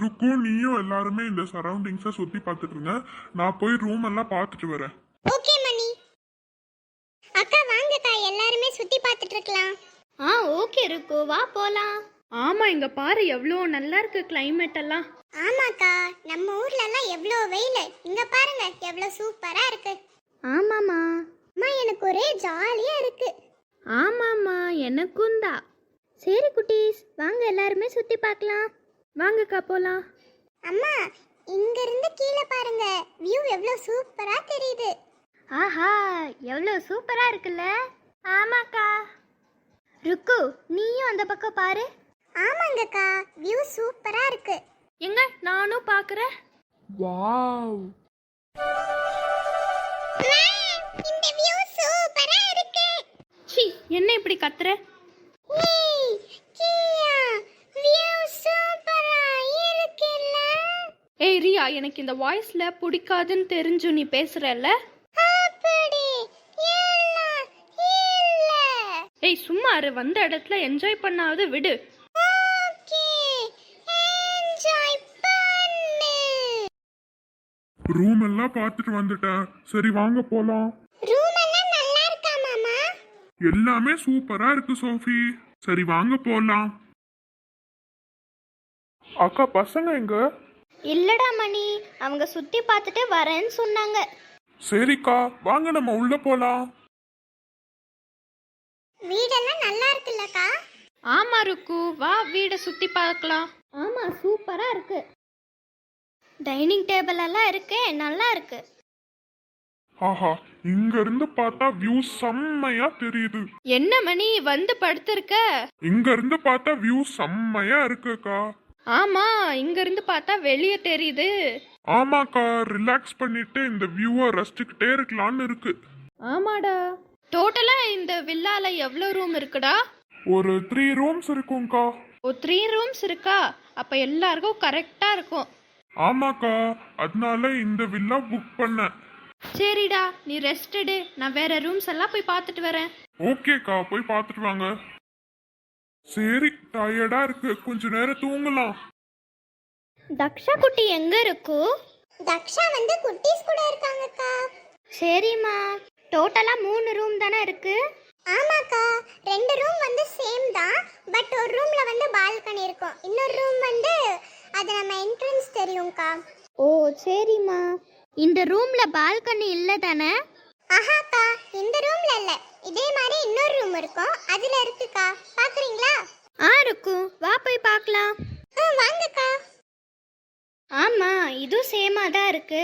ருக்கு நீயும் எல்லாருமே இந்த சரௌண்டிங்ஸை சுத்தி பார்த்துட்டு இருங்க. நான் போய் ரூம் எல்லாம் பார்த்துட்டு வரேன். ஓகே மணி. அக்கா வாங்கக்கா, எல்லாருமே சுத்தி பார்த்துட்டு இருக்கலாம். ஓகே ருக்கு, வா போலாம். ஆமா, இங்க பாரு எவ்வளோ நல்லா இருக்கு கிளைமேட் எல்லாம். ஆமாக்கா, நம்ம ஊர்ல எல்லாம் எவ்வளோ வெயில், இங்க பாருங்க எவ்வளோ சூப்பரா இருக்கு. ஆமாமா. அம்மா எனக்கு ஒரே ஜாலியா இருக்கு. ஆமாம்மா, எனக்கும் தான். சரி குட்டீஸ், வாங்க எல்லாருமே சுத்தி பார்க்கலாம். வாங்கக்கா போலாம். அம்மா, இங்க இருந்து கீழே பாருங்க, வியூ எவ்வளோ சூப்பரா தெரியுது. ஆஹா, எவ்வளோ சூப்பரா இருக்குல்ல. ஆமாக்கா. ருக்கு, நீயும் அந்த பக்கம் பாரு. ஆமாங்கக்கா, வியூ சூப்பரா இருக்கு. எங்க நானும் பார்க்கறேன். வாவ், இந்த வியூ சூப்பரா இருக்கு. சி, என்ன இப்படி கத்துற? ஏய் கியா, வியூ சூப்பரா இருக்குல்ல. ஏய் ரியா, எனக்கு இந்த வாய்ஸ்ல பிடிக்காதுன்னு தெரிஞ்சு நீ பேசுறல்ல. அப்படி எல்லாம் இல்ல. ஏய் சும்மா இரு, வந்த இடத்துல என்ஜாய் பண்ணாவது விடு. ஓகே, என்ஜாய் பண்ணு. ரூம் எல்லாம் பார்த்துட்டு வந்துட்டேன். சரி வாங்க போலாம். ரூம் எல்லாம் நல்லா இருக்கா மாமா? எல்லாமே சூப்பரா இருக்கு சோஃபி. சரி வாங்க போலாம். அக்கா, பசங்க எங்க? இல்லடா மணி, அவங்க சுத்தி பார்த்துட்டு வரேன்னு சொன்னாங்க. சரிக்கா, வாங்க நம்ம உள்ள போலாம். வீடெல்லாம் நல்லா இருக்குல்லக்கா? ஆமா ருக்கு, வா வீடை சுத்தி பார்க்கலாம். ஆமா, சூப்பரா இருக்கு. டைனிங் டேபிள் எல்லாம் இருக்கு, நல்லா இருக்கு. ஆஹா, இங்க இருந்து பார்த்தா வியூ செம்மையா தெரியுது. என்ன மணி வந்து படுத்திருக்க? இங்க இருந்து பார்த்தா வியூ செம்மையா இருக்குக்கா. ஆமா, இங்க இருந்து பார்த்தா வெளியே தெரியுது. ஆமாக்கா, ரிலாக்ஸ் பண்ணிட்டு இந்த வியூவை ரசிச்சுக்கிட்டே இருக்கலாம்னு இருக்கு. ஆமாடா. டோட்டலா இந்த வில்லால எவ்வளவு ரூம் இருக்குடா? ஒரு 3 ரூம்ஸ் இருக்கும்க்கா. 3 ரூம்ஸ் இருக்கா? அப்ப எல்லாருக்கும் கரெக்டா இருக்கும். ஆமாக்கா, அதனால இந்த வில்லா புக் பண்ணேன். சரிடா, நீ ரெஸ்ட் எடு, நான் வேற ரூம்ஸ் எல்லாம் போய் பார்த்துட்டு வரேன். ஓகேக்கா, போய் பார்த்துட்டு வாங்க. சரி, டயர்டா இருக்கு, கொஞ்ச நேரம் தூங்கலாம். தக்ஷா குட்டி எங்க இருக்கு? தக்ஷா வந்து குட்டீஸ் கூட இருக்காங்கக்கா. சரிம்மா. டோட்டலா 3 ரூம் தானே இருக்கு? ஆமாக்கா, 2 ரூம் வந்து சேம் தான். பட் ஒரு ரூம்ல வந்து பால்கனி இருக்கும், இன்னொரு ரூம் வந்து அது நம்ம என்ட்ரன்ஸ் தெரியும்க்கா. ஓ சரிம்மா. இந்த ரூம்ல பால்கனி இல்ல தானே? ஆஹாக்கா, இந்த ரூம்ல இல்ல, இதே மாதிரி இன்னொரு ரூம் இருக்கும், அதுல இருக்குக்கா. பாக்குறீங்களா? இருக்கும், வா போய் பார்க்கலாம். வாங்கக்கா. ஆமா, இது சேமா தான் இருக்கு.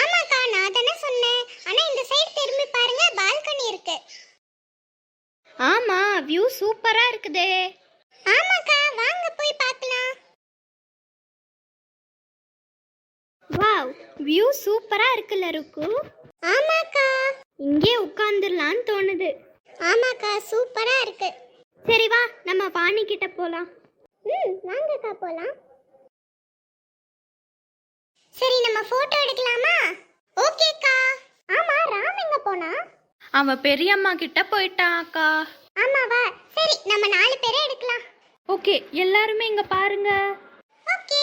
ஆமாக்கா, நான் தானே சொன்னேன். ஆனா இந்த சைடு திரும்பி பாருங்க, பால்கனி இருக்கு. ஆமா, வியூ சூப்பரா இருக்குதே. ஆமாக்கா, வாங்க போய் பார்க்கலாம். வாவ், வியூ சூப்பரா இருக்குல்ல ருக்கு? ஆமாக்கா. இங்கே உட்கார்ந்துடலான்னு தோணுது. ஆமாக்கா, சூப்பரா இருக்கு. சரி வா, நம்ம வாணி கிட்ட போலாம். வாங்கக்கா போலாம். சரி, நம்ம போட்டோ எடுக்கலாமா? ஓகேக்கா. ஆமா, ராம் எங்க போனா? அவன் பெரியம்மா கிட்ட போயிட்டான் அக்கா. ஆமாவா? சரி, நம்ம 4 பேரே எடுக்கலாம். ஓகே, எல்லாருமே இங்க பாருங்க. ஓகே.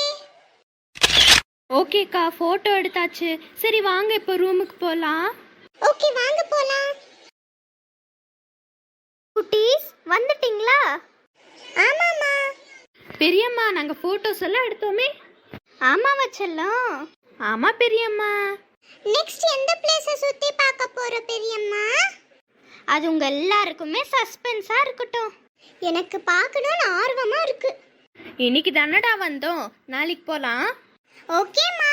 ஓகேக்கா, போட்டோ எடுத்தாச்சு. சரி வாங்க இப்போ ரூமுக்கு போலாம். ஓகே, வாங்க போலாம். குட்டீஸ் வந்துட்டீங்களா? ஆமாமா. பெரியம்மா, நாங்க போட்டோஸ் எல்லாம் எடுத்தோமே. ஆமா வச்சலாம். ஆமா பெரியம்மா. நெக்ஸ்ட் எந்த பிளேஸை சுத்தி பார்க்க போற பெரியம்மா? அது உங்க எல்லாருக்குமே சஸ்பென்ஸா இருக்கட்டும். எனக்கு பார்க்கணும்னு ஆர்வமா இருக்கு. இன்னைக்கு தானடா வந்தோம், நாளைக்கு போலாம். ஓகேம்மா.